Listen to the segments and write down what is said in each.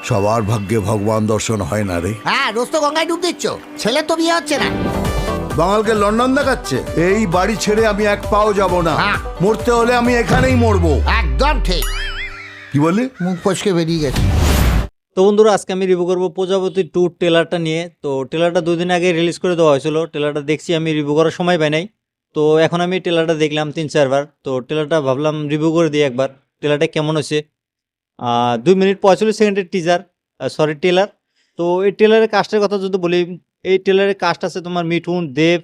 সবার ভাগ্যে ভগবান দর্শন হয় না রে। হ্যাঁ, রোজ তো গঙ্গায় ডুব দিচ্ছ, ছেলে তো বিয়ে হচ্ছে না। বাঙালকে লন্ডন দেখাচ্ছে। এই বাড়ি ছেড়ে আমি এক পাও যাব না। হ্যাঁ। মরতে হলে আমি এখানেই মরবো। একদম ঠিক। কি বলি? মুখ ফসকে বেরিয়ে গেছে। তো বন্ধুরা, আজকে আমি রিভিউ করবো প্রজাপতি 2 ট্রেলারটা নিয়ে। তো ট্রেলারটা 2 দিন আগে রিলিজ করে দেওয়া হয়েছিল। ট্রেলারটা দেখছি, আমি রিভিউ করার সময় পাই নাই। তো এখন আমি ট্রেলারটা দেখলাম 3-4 বার। তো ট্রেলারটা ভাবলাম রিভিউ করে দিই একবার, ট্রেলারটা কেমন হয়েছে। 2 মিনিট 45 সেকেন্ডের টিজার, সরি ট্রেলার। তো এই ট্রেলারের কাস্টের কথা যদি বলি, এই ট্রেলারের কাস্ট আছে তোমার মিঠুন, দেব,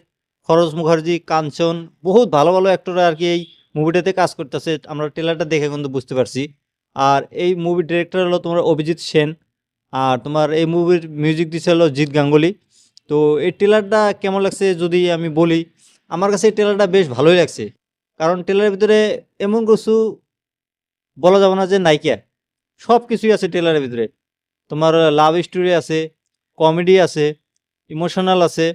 খরচ মুখার্জি, কাঞ্চন, বহুত ভালো ভালো অ্যাক্টররা আর কি এই মুভিটাতে কাজ করতেছে। আমরা ট্রেলারটা দেখে কিন্তু বুঝতে পারছি। আর এই মুভির ডিরেক্টর হলো তোমার অভিজিৎ সেন, আর তোমার এই মুভির মিউজিক দিচ্ছে হলো জিৎ গাঙ্গুলি। তো এই ট্রেলারটা কেমন লাগছে যদি আমি বলি, আমার কাছে এই ট্রেলারটা বেশ ভালোই লাগছে। কারণ ট্রেলারের ভিতরে এমন কিছু বলা যাবে না যে নায়িকা, সব কিছুই আছে ট্রেলারের ভিতরে। তোমার লাভ স্টোরি আছে, কমেডি আছে, ইমোশনাল আছে,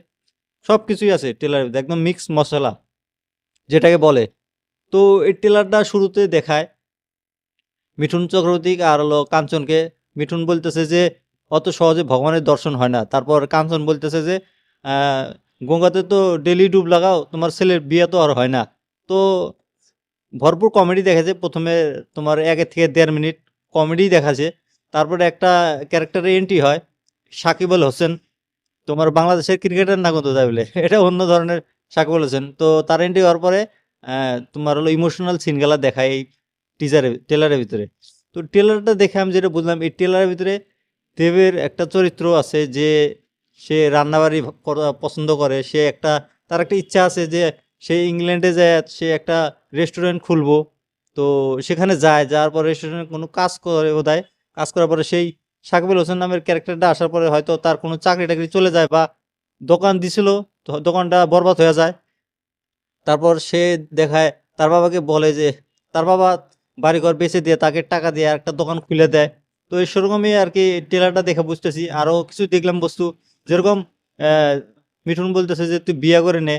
সব কিছুই আছে ট্রেলারের ভিতরে, একদম মিক্স মশলা যেটাকে বলে। তো এই ট্রেলারটা শুরুতে দেখায় মিঠুন চক্রবর্তী আর হলো কাঞ্চনকে। মিঠুন বলতেছে যে অত সহজে ভগবানের দর্শন হয় না। তারপর কাঞ্চন বলতেছে যে গঙ্গাতে তো ডেলি ডুব লাগাও, তোমার ছেলের বিয়ে তো আর হয় না। তো ভরপুর কমেডি দেখাছে। প্রথমে তোমার 1 থেকে 1.5 মিনিট কমেডি দেখাছে। তারপরে একটা ক্যারেক্টারে এন্ট্রি হয়, সাকিব আল হোসেন। তোমার বাংলাদেশের ক্রিকেটার না কিন্তু তাই বলে, এটা অন্য ধরনের সাকিব আল হোসেন। তো তার এন্ট্রি হওয়ার পরে তোমার হলো ইমোশনাল সিনগুলা দেখায় এই ট্রেলারের ভিতরে। তো ট্রেলারটা দেখে আমি যেটা বুঝলাম, এই ট্রেলারের ভিতরে দেবের একটা চরিত্র আছে যে সে রান্নাবাড়ি পছন্দ করে। সে একটা, তার একটা ইচ্ছা আছে যে সে ইংল্যান্ডে যায়, সে একটা রেস্টুরেন্ট খুলবো। তো সেখানে যাওয়ার পরে রেস্টুরেন্টে কোনো কাজ করে বোধহয়। কাজ করার পরে সেই সাকিব আল হোসেন নামের ক্যারেক্টারটা আসার পরে হয়তো তার কোনো চাকরি টাকরি চলে যায়, বা দোকান দিছিল তো দোকানটা বরবাদ হয়ে যায়। তারপর সে দেখায় তার বাবাকে বলে যে তার বাবা বাড়িঘর বেচে দিয়ে তাকে টাকা দিয়ে একটা দোকান খুলে দেয়। তো এই সেরকমই আর কি ট্রেলারটা দেখে বুঝতেছি। আরও কিছু দেখলাম বস্তু, যেরকম মিঠুন বলতেছে যে তুই বিয়ে করে নে।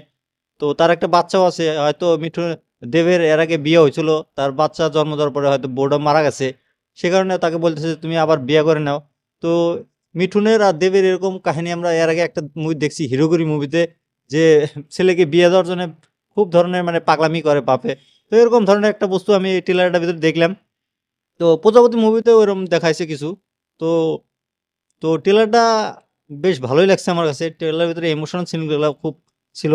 তো তার একটা বাচ্চাও আছে, হয়তো মিঠুন দেবের এর আগে বিয়ে হয়েছিল, তার বাচ্চা জন্ম দেওয়ার পরে হয়তো বউটা মারা গেছে, সে কারণে তাকে বলতেছে যে তুমি আবার বিয়ে করে নাও। তো মিঠুনের আর দেবের এরকম কাহিনী আমরা এর আগে একটা মুভি দেখছি, হিরোগিরি মুভিতে, যে ছেলেকে বিয়ে দেওয়ার জন্য খুব ধরনের মানে পাগলামি করে বাপে। তো এরকম ধরনের একটা বস্তু আমি এই ট্রেলারটার ভিতরে দেখলাম। তো প্রজাপতি মুভিতেও এরকম দেখাইছে কিছু। তো তো ট্রেলারটা বেশ ভালোই লাগছে আমার কাছে। ট্রেলারের ভিতরে ইমোশনাল সিনগুলো খুব ছিল।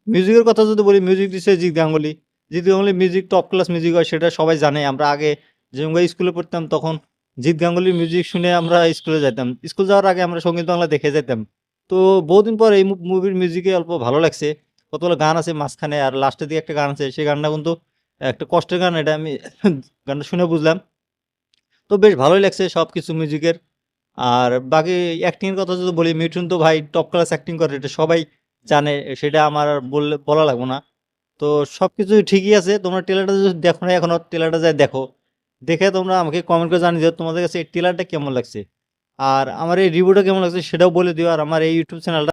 মিউজিকের কথা যদি বলি, মিউজিক দিচ্ছে Jeet Ganguly. Jeet Ganguly music top class music হয়, সেটা সবাই জানে। আমরা আগে যেমন স্কুলে পড়তাম তখন জিৎ গাঙ্গুলির মিউজিক শুনে আমরা স্কুলে যেতাম। স্কুল যাওয়ার আগে আমরা সঙ্গীত বাংলা দেখে যেতাম। তো বহুদিন পর এই মুভির মিউজিকে অল্প ভালো লাগছে। কতগুলো গান আছে মাঝখানে, আর লাস্টের দিকে একটা গান আছে, সেই গানটা কিন্তু একটা কষ্টের গান, এটা আমি গানটা শুনে বুঝলাম। তো বেশ ভালোই লাগছে সব কিছু মিউজিকের। আর বাকি অ্যাক্টিংয়ের কথা যদি বলি, মিঠুন তো ভাই টপ ক্লাস অ্যাক্টিং করে, এটা সবাই জানে, সেটা আমার আর বলা লাগবে না। তো সব কিছুই ঠিকই আছে। তোমরা ট্রেলারটা যদি দেখো না এখনও, ট্রেলারটা যাই দেখো, দেখে তোমরা আমাকে কমেন্ট করে জানিয়ে দিও তোমাদের কাছে এই ট্রেলারটা কেমন লাগছে। আর আমার এই রিভিউটা কেমন লাগছে সেটাও বলে দিও। আর আমার এই ইউটিউব চ্যানেলটা